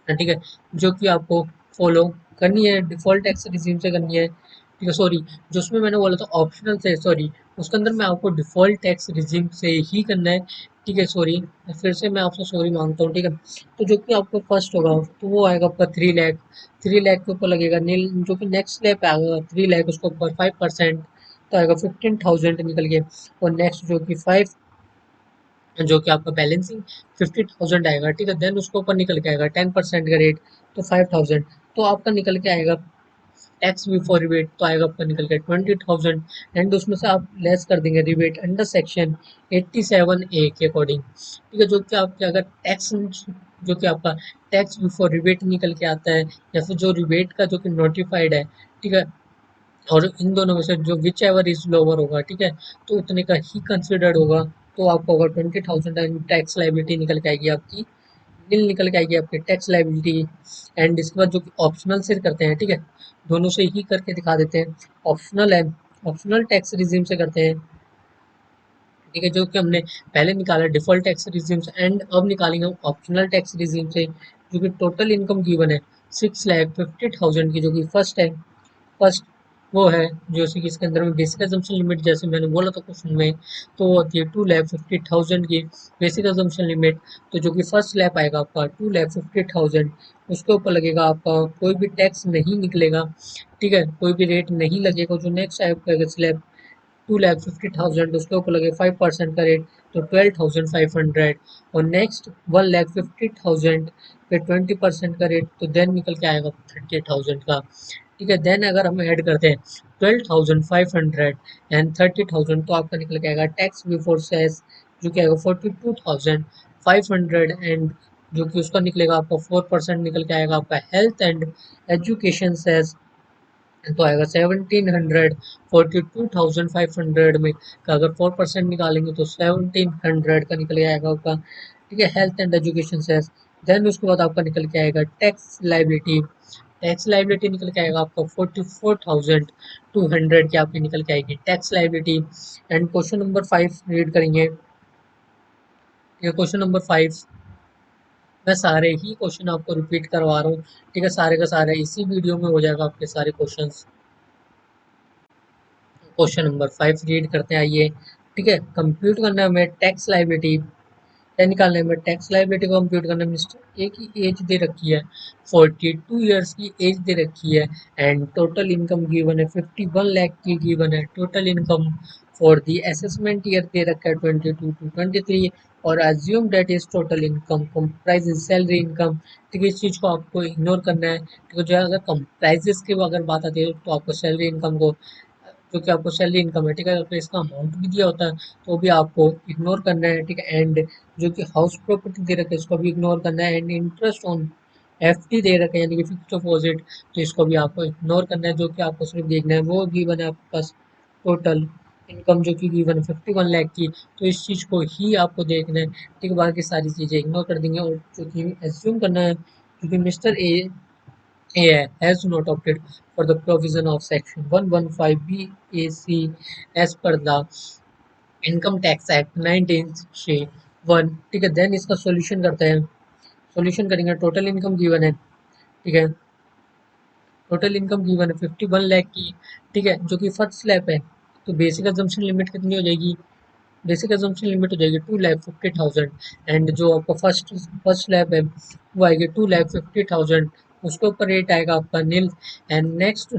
ठीक है, जो कि आपको फॉलो करनी है, डिफॉल्ट टैक्स रिजीम से करनी है, ठीक है। सॉरी, जो उसमें मैंने बोला था ऑप्शनल से, सॉरी, उसके अंदर मैं आपको डिफॉल्ट टैक्स रिजीम से ही करना है, ठीक है। सॉरी, फिर से मैं आपसे सॉरी मांगता हूँ, ठीक है। तो जो कि आपको फर्स्ट होगा तो वो आएगा आपका 3 लाख, 3 लाख के ऊपर लगेगा नील, जो कि नेक्स्ट स्टेप आएगा 3 लाख, उसके ऊपर 5%, तो आएगा 15,000 निकल के। और नेक्स्ट जो कि 5, जो कि आपका बैलेंसिंग 50,000 आएगा, ठीक है। देन उसके ऊपर निकल के आएगा 10% का रेट, तो 5,000, तो आपका निकल के आएगा टैक्स बिफोर रिबेट, तो आएगा आपका निकल के 20,000। एंड उसमें से आप लेस कर देंगे रिबेट अंडर सेक्शन 87A के अकॉर्डिंग, ठीक है। जो कि आपके अगर टैक्स, जो कि आपका टैक्स बिफोर रिबेट निकल के आता है, या फिर जो रिबेट का जो कि नोटिफाइड है, ठीक है, और इन दोनों में से जो विच एवर इज लोअर होगा, ठीक है, तो उतने का ही कंसिडर्ड होगा। तो आपको अगर 20,000 एंड टैक्स लाइबिलिटी निकल के आएगी आपकी, नील निकल के आएगी आपकी टैक्स लाइबिलिटी। एंड इसके बाद जो कि ऑप्शनल से करते हैं, ठीक है, दोनों से ही करके दिखा देते हैं। ऑप्शनल है, ऑप्शनल टैक्स रिजीम से करते हैं, ठीक है, जो कि हमने पहले निकाला डिफॉल्ट टैक्स रिजीम से, एंड अब निकालेंगे हम ऑप्शनल टैक्स रिजीम से, जो कि टोटल इनकम गिवन है 6,50,000 की, जो कि फर्स्ट है, फर्स्ट वो है, जो कि इसके अंदर में बेसिक अजम्पशन लिमिट जैसे मैंने बोला था क्वेश्चन में, तो वो होती है 2,50,000 की बेसिक अजम्पशन लिमिट। तो जो कि फर्स्ट स्लैब आएगा आपका 2,50,000, उसके ऊपर लगेगा आपका कोई भी टैक्स नहीं निकलेगा, ठीक है, कोई भी रेट नहीं लगेगा। जो नेक्स्ट आएगा स्लैब 2,50,000, उसके ऊपर लगे 5% का रेट, तो 12,500। और नेक्स्ट 1,50,000 पे 20% का रेट, तो देन निकल के आएगा 30,000 का, ठीक है। देन अगर हम ऐड करते हैं 12,500 एंड 30,000, तो आपका निकल के आएगा टैक्स बिफोर सेस, जो कि आएगा 42,500। एंड जो कि उसका निकलेगा आपका 4% निकल के आएगा आपका हेल्थ एंड एजुकेशन सेस, तो आएगा 1700। 42,500 में का अगर 4% निकालेंगे तो 1700 का निकल के आएगा आपका, ठीक है, health and education cess. Then उसके बाद आपका निकल के आएगा टैक्स लाइबिलिटी, टैक्स लाइबिलिटी निकल के आएगा आपका 44,200 की आपकी निकल के आएगी tax liability. And question number 5 read करेंगे, ये क्वेश्चन नंबर 5, मैं सारे ही क्वेश्चन आपको रिपीट करवा रहा हूँ, ठीक है, सारे का सारे इसी वीडियो में हो जाएगा आपके सारे क्वेश्चंस। क्वेश्चन नंबर 5 रीड करते हैं, आइए, ठीक है। कंप्यूट करना है हमें टैक्स लाइबिलिटी, देन निकालने में टैक्स लाइबिलिटी को कंप्यूट करने में मिस्टर ए की एज दे रखी है 42 ईयर्स की एज दे रखी है एंड टोटल इनकम गिवन है 51 लाख की गिवन है total income for the assessment year दे रखा है 22 to 23 और assume that is total income comprises salary income. ठीक है, इस चीज़ को आपको इग्नोर करना है। ठीक है, जो है अगर कंप्राइजेस की अगर बात आती है तो आपको सैलरी इनकम को जो कि आपको सैलरी इनकम है, ठीक है, अगर इसका अमाउंट भी दिया होता है तो भी आपको इग्नोर करना है। ठीक है, एंड जो कि हाउस प्रॉपर्टी दे रखे है इसको भी इग्नोर करना है एंड इंटरेस्ट ऑन एफडी दे रखे हैं यानी कि फिक्स डिपॉजिट, तो इसको भी आपको इग्नोर करना है। जो कि आपको सिर्फ देखना है वो गिवन है आपके पास टोटल इनकम जो कि गिवन है 51 लाख की, तो इस चीज़ को ही आपको देखना है। ठीक है, बाकी सारी चीज़ें इग्नोर कर देंगे और जो कि एज्यूम करना है क्योंकि mister A has not opted for the provision of section 115 BAC as per the income tax act 1961। ठीक है, देन इसका सॉल्यूशन करते हैं। सॉल्यूशन करेंगे, टोटल इनकम गिवन है। ठीक है, टोटल इनकम गिवन है 51 लाख की। ठीक है, जो कि फर्स्ट स्लैब है, तो बेसिक अजम्पशन लिमिट कितनी हो जाएगी? बेसिक अजम्पशन लिमिट हो जाएगी 2,50,000 एंड जो आपका फर्स्ट फर्स्ट स्लैब है वो आएगी 2,50,000, उसके ऊपर रेट आएगा आपका नील एंड नेक्स्ट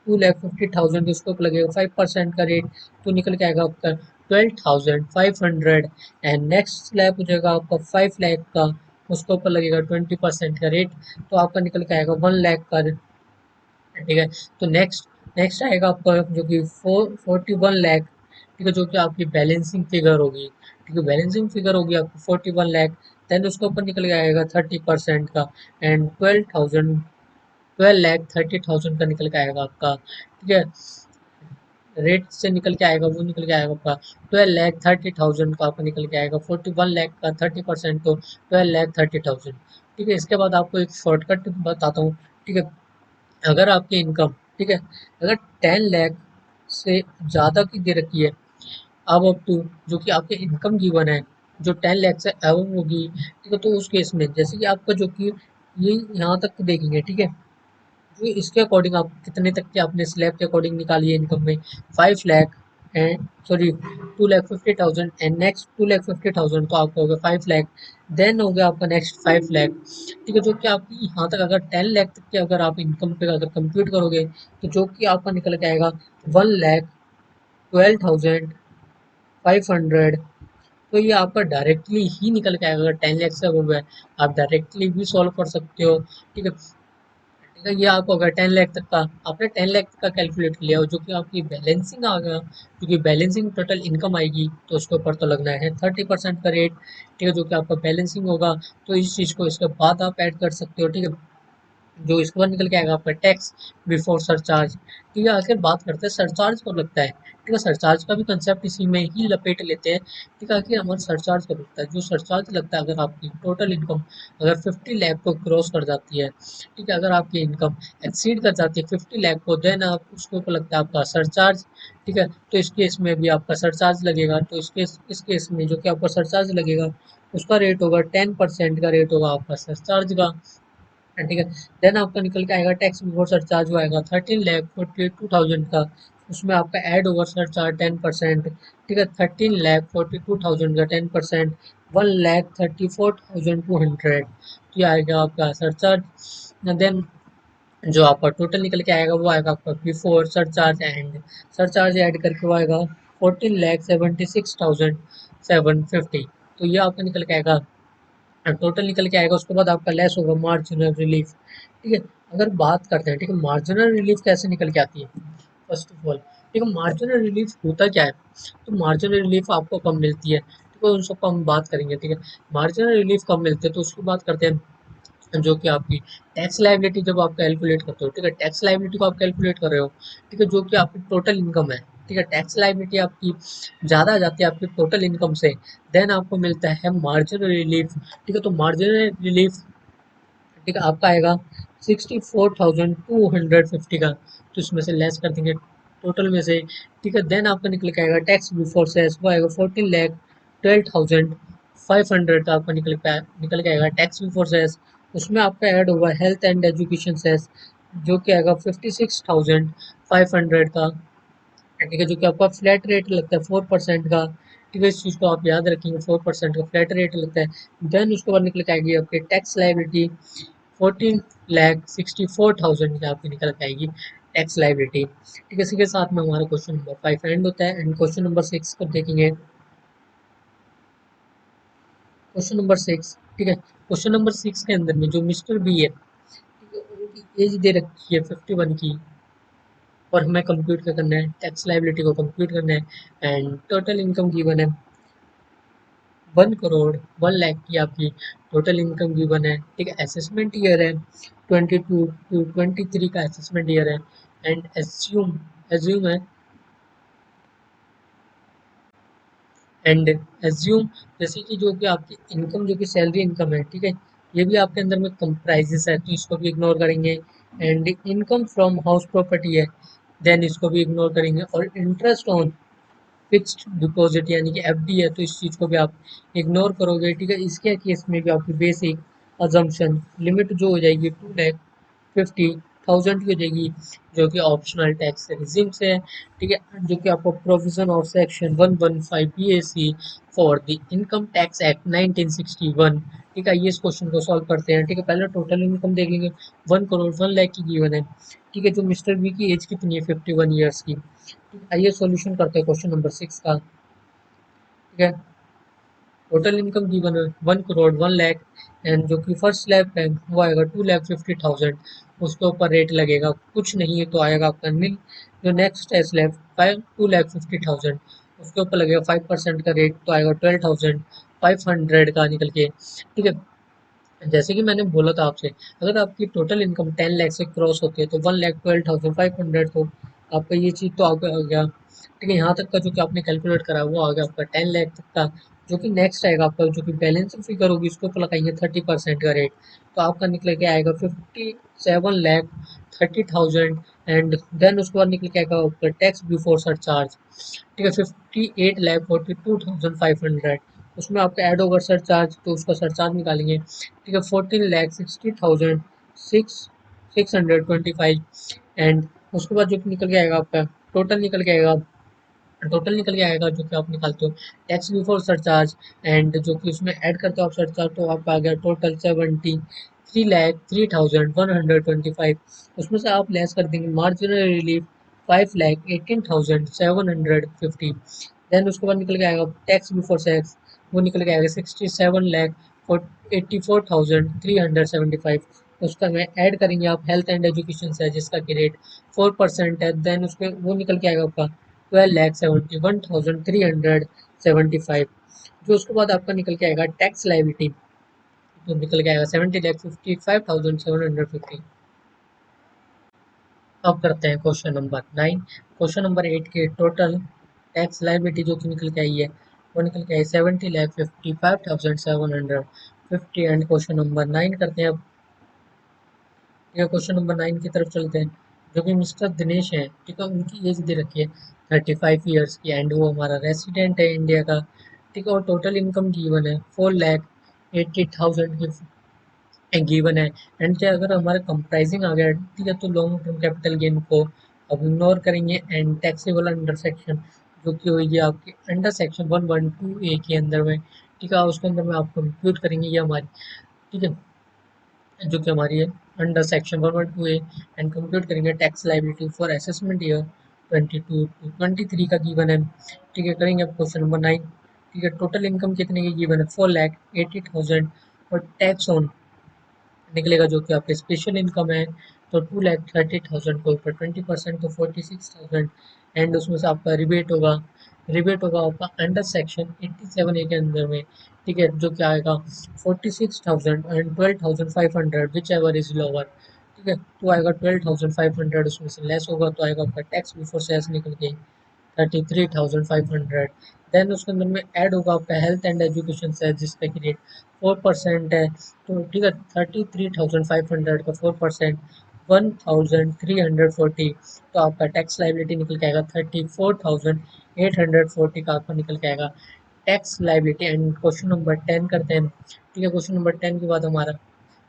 2,50,000 उसके ऊपर लगेगा 5% का रेट, तो निकल के आएगा आपका 12,500 एंड नेक्स्ट स्लैब हो जाएगा आपका 5 लाख का, उसके ऊपर लगेगा 20% का रेट, तो आपका निकल के आएगा 1 लाख का। ठीक है, तो नेक्स्ट नेक्स्ट आएगा आपका जो कि 41 लाख। ठीक है, जो कि आपकी बैलेंसिंग फिगर होगी। ठीक है, बैलेंसिंग फिगर होगी आपकी 41 लाख। देन उसके ऊपर निकल के आएगा 30% का एंड 12,30,000 का निकल के आएगा आपका। ठीक है, रेट से निकल के आएगा वो निकल के आएगा आपका 12,30,000 का आपका निकल के आएगा 41 लाख का 30%, तो 12,30,000। ठीक है, इसके बाद आपको एक शॉर्टकट बताता हूँ। ठीक है, अगर आपकी इनकम, ठीक है, अगर 10 लाख से ज़्यादा की दे रखी है अब अप टू जो कि आपकी इनकम गिवन है जो 10 लाख से अबव होगी, ठीक है, तो उस केस में जैसे कि आपका जो कि ये यहाँ तक देखेंगे। ठीक है, तो इसके अकॉर्डिंग आप कितने तक के आपने स्लैब के अकॉर्डिंग निकाली है इनकम में 5 lakh and sorry 2,50,000 and next 2,50,000 तो आपका हो गया 5 लाख। देन हो गया आपका नेक्स्ट 5 लाख। ठीक है, जो कि आपकी यहाँ तक अगर 10 लाख तक के अगर आप इनकम पे अगर कंप्यूट करोगे तो जो कि आपका निकल के आएगा 1,12,500। तो ये आपका डायरेक्टली ही निकल के आएगा अगर 10 लाख से हो गया, आप डायरेक्टली भी सॉल्व कर सकते हो। ठीक है, ठीक है, ये आपको अगर 10 लाख तक का आपने 10 लाख तक का कैलकुलेट किया हो जो कि आपकी बैलेंसिंग आ गया, क्योंकि बैलेंसिंग टोटल इनकम आएगी तो उसके ऊपर तो लगना है 30% का रेट। ठीक है, जो कि आपका बैलेंसिंग होगा, तो इस चीज़ को इसके बाद आप ऐड कर सकते हो। ठीक है, जो इसके बाद निकल के आएगा आपका टैक्स बिफोर सरचार्ज। ठीक है, आखिर बात करते हैं सरचार्ज कब लगता है। ठीक है, सरचार्ज का भी कंसेप्ट इसी में ही लपेट लेते हैं। ठीक है, आखिर हमारा सरचार्ज कब लगता है? जो सरचार्ज लगता है अगर आपकी टोटल इनकम अगर 50 लाख को क्रॉस कर जाती है, ठीक है, अगर आपकी इनकम एक्सीड कर जाती है 50 लाख को, देन आप उसके ऊपर लगता है आपका सरचार्ज। ठीक है, तो इस केस में भी आपका सरचार्ज लगेगा, तो इस केस में जो कि आपका सरचार्ज लगेगा उसका रेट होगा 10% का रेट होगा आपका सरचार्ज का। ठीक है, देन आपका निकल के आएगा टैक्स बिफोर सरचार्ज वो आएगा 13,42,000 का, उसमें आपका ऐड ओवर सरचार्ज 10%। ठीक है, 13,42,000 का 10% 1,34,200, तो ये आएगा आपका सरचार्ज। देन जो आपका टोटल निकल के आएगा वो आएगा आपका before surcharge and surcharge add करके वो आएगा 14,76,750, तो ये आपका निकल के आएगा टोटल निकल के आएगा। उसके बाद आपका लेस होगा मार्जिनल रिलीफ। ठीक है, अगर बात करते हैं, ठीक है, मार्जिनल रिलीफ कैसे निकल के आती है फर्स्ट ऑफ ऑल। ठीक है, मार्जिनल रिलीफ होता क्या है, तो मार्जिनल रिलीफ आपको कब मिलती है, ठीक है, उन सबको हम बात करेंगे। ठीक है, मार्जिनल रिलीफ कब मिलते हैं तो उसकी बात करते हैं। जो कि आपकी टैक्स लाइबिलिटी जब आप कैलकुलेट करते हो, ठीक है, टैक्स लाइबिलिटी को आप कैलकुलेट कर रहे हो, ठीक है, जो कि आपकी टोटल इनकम है। ठीक है, टैक्स लाइबिलिटी आपकी ज़्यादा आ जाती है आपकी टोटल इनकम से, देन आपको मिलता है मार्जिनल रिलीफ। ठीक है, तो मार्जिनल रिलीफ, ठीक है, आपका आएगा 64,250 का, तो इसमें से लेस कर देंगे टोटल में से। ठीक है, देन आपका निकल के आएगा टैक्स बिफोर सेस वो आएगा 14,12,500 का आपका निकल के आएगा टैक्स बिफोर सेस। उसमें आपका ऐड होगा हेल्थ एंड एजुकेशन सेस जो कि आएगा 56,500 का। ठीक है, जो कि आपका फ्लैट रेट लगता है 4% का। ठीक है, इस चीज़ को आप याद रखेंगे, 4% का फ्लैट रेट लगता है। देन उसके बाद निकल के आएगी आपकी टैक्स लाइबिलिटी 14,64,000 की आपकी निकल के आएगी टैक्स लाइबिलिटी। ठीक है, इसी के साथ में हमारा क्वेश्चन नंबर 5 एंड होता है एंड क्वेश्चन नंबर 6 को देखेंगे। क्वेश्चन नंबर 6, ठीक है, क्वेश्चन नंबर 6 के अंदर में जो मिस्टर बी है, ठीक है, उनकी एज दे रखी है 51 की और हमें कंप्यूट क्या करना है, टैक्स लाइबिलिटी को कंप्यूट करना है एंड टोटल इनकम गिवन है 1 करोड़ 1 लाख की आपकी टोटल इनकम गिवन है। ठीक है, असेसमेंट ईयर है 22 to 23 का असेसमेंट ईयर है एंड एज्यूम है एंड एज्यूम जैसे कि जो कि आपकी इनकम जो कि सैलरी इनकम है, ठीक है, ये भी आपके अंदर में कंप्राइजेस है तो इसको भी इग्नोर करेंगे and income from house property है, देन इसको भी इग्नोर करेंगे और इंटरेस्ट ऑन फिक्स्ड डिपॉजिट यानी कि एफडी है तो इस चीज़ को भी आप इग्नोर करोगे। ठीक है, इसके केस में भी आपकी बेसिक अजम्पशन लिमिट जो हो जाएगी 2,50,000 की हो जाएगी, जो कि ऑप्शनल टैक्स रिजिम से है। ठीक है, जो कि आपको provision of section 115 BAC for the income tax act 1961। ठीक है, ये इस क्वेश्चन को सॉल्व करते हैं। ठीक है, पहले टोटल इनकम देख लेंगे, 1 करोड़ 1 लाख की गिवन है। ठीक है, जो मिस्टर बी की एज कितनी है, 51 ईयर्स की। आइए सॉल्यूशन करते हैं क्वेश्चन नंबर 6 का। ठीक है, टोटल इनकम गिवन है 1 करोड़ 1 लाख एंड जो कि फर्स्ट स्लैब है वो आएगा 2,50,000। उसके ऊपर रेट लगेगा कुछ नहीं है तो आएगा आपका नील। जो नेक्स्ट है स्लैब 2,50,000, उसके ऊपर लगेगा 5% का रेट तो आएगा 12,500 का निकल के। ठीक है, जैसे कि मैंने बोला था आपसे, अगर आपकी टोटल इनकम 10 लाख से क्रॉस होती है तो 1,12,500, तो आपका ये चीज़ तो आपका आ गया। ठीक है, यहाँ तक का जो कि आपने कैलकुलेट करा वो आ गया आपका 10 लाख तक का। जो कि नेक्स्ट आएगा आपका जो कि बैलेंस फिगर होगी उसके ऊपर लगाएंगे 30% का रेट, तो आपका निकल के आएगा 57,30,000 एंड देन उसके बाद निकल के आएगा आपका टैक्स बिफोर सरचार्ज। ठीक है, 58,42,500, उसमें आपका ऐड होगा सरचार्ज तो उसका सरचार्ज निकालेंगे। ठीक है, 14,60,625 एंड उसके बाद जो निकल के आएगा आपका टोटल निकल के आएगा जो कि आप निकालते हो टैक्स बिफोर सरचार्ज एंड जो कि उसमें ऐड करते हो आप सरचार्ज, तो आपका आ गया टोटल 73,03,125। उसमें से आप लेस कर देंगे मार्जिनल रिलीफ 5,18,750। देन उसके बाद निकल के आएगा टैक्स बिफोर टैक्स, वो निकल के आएगा 67,84,375। उसका में ऐड करेंगे आप हेल्थ एंड एजुकेशन से जिसका कि रेट 4% है, देन उसमें वो निकल के आएगा आपका 12,71,375। जो उसके बाद आपका निकल के आएगा टैक्स लाइबिलिटी, तो निकल के आएगा 70,55,750। अब करते हैं क्वेश्चन नंबर 9। क्वेश्चन नंबर 8 के टोटल टैक्स लाइबिलिटी जो कि निकल के आई है वो निकल के आई 70,55,750 एंड क्वेश्चन नंबर 9 करते हैं अब। ठीक है, क्वेश्चन नंबर 9 की तरफ चलते हैं। जो कि मिस्टर दिनेश हैं, ठीक है, उनकी एज दे रखी है 35 ईयर्स की एंड वो हमारा रेसिडेंट है इंडिया का। ठीक है, और टोटल इनकम गिवन है 4,80,000 की गिवन है एंड क्या अगर हमारा कंप्राइजिंग आ गया, ठीक है, तो लॉन्ग टर्म कैपिटल गेन को अब इग्नोर करेंगे एंड टैक्सेबल अंडर सेक्शन जो कि होगी आपकी अंडर सेक्शन 112A के अंदर में। ठीक है, उसके अंदर में आप कंप्यूट करेंगे ये हमारी, ठीक है, जो कि हमारी है under section 112A and compute करेंगे tax liability for assessment year 22 to 23 का गिवन है। ठीक है, करेंगे अब क्वेश्चन नंबर 9। ठीक है, टोटल इनकम कितने की गिवन है 4,80,000 और टैक्स ऑन निकलेगा जो कि आपके स्पेशल इनकम है तो 2,30,000 के ऊपर 20% तो 46,000 एंड उसमें से आपका रिबेट होगा आपका अंडर सेक्शन 87A के अंदर में। ठीक है, जो क्या आएगा 46,000 and 12,500 which ever is lower. ठीक है, तो आएगा 12,500, उसमें से लेस होगा तो आएगा आपका टैक्स बिफोर सेस निकल के 33,500। देन उसके अंदर में ऐड होगा आपका हेल्थ एंड एजुकेशन से जिसका कि रेट 4% है, तो ठीक है 33,500 का 4% 1,340, तो आपका टैक्स लाइबिलिटी निकल के आएगा 34,840 का आपका निकल के आएगा tax liability and question number 10 करते हैं। ठीक है, क्वेश्चन नंबर 10 के बाद हमारा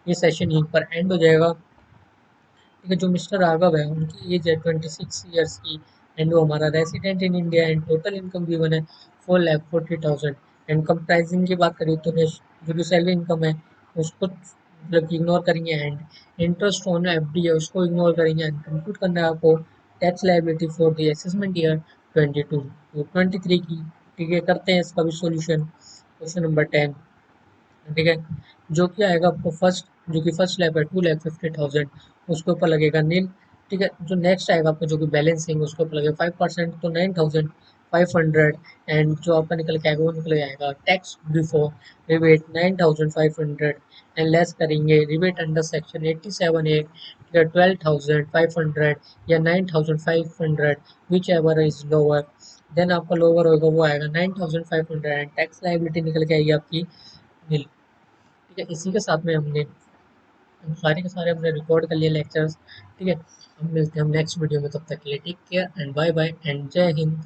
ये सेशन यहीं पर एंड हो जाएगा। ठीक है, जो मिस्टर राघव है उनकी एज है 26 ईयर्स की एंड वो हमारा resident in India and total income given है 4,40,000। एंड कंप्राइजिंग की बात करें तो जो कि सैलरी इनकम है उसको मतलब इग्नोर करेंगे, एंड इंटरेस्ट ऑन एफडी है उसको इग्नोर करेंगे, एंड कंप्यूट करना है आपको tax liability for the assessment year 22 तो 23 की। ठीक है, करते हैं इसका भी सॉल्यूशन। क्वेश्चन नंबर 10, ठीक है, जो कि आएगा आपको फर्स्ट, जो कि फर्स्ट स्लैब है 2,50,000, उसके ऊपर लगेगा नील। ठीक है, जो नेक्स्ट आएगा आपको जो कि बैलेंसिंग, उसके ऊपर लगेगा 5% तो 9,500। एंड जो आपका निकल के आएगा वो निकल के आएगा tax before rebate 9,500, and less करेंगे रिबेट अंडर सेक्शन 87A, ठीक है, 12,500 या 9,500, whichever is lower. Then आपका लोअर होगा वो आएगा 9,500, एंड टैक्स लाइबिलिटी निकल के आएगी आपकी नील। ठीक है, इसी के साथ में हमने हम सारे के सारे हमने रिकॉर्ड कर लिए लेक्चर्स। ठीक है, हम मिलते हैं हम नेक्स्ट वीडियो में, तब तक के लिए take care and bye bye and जय हिंद।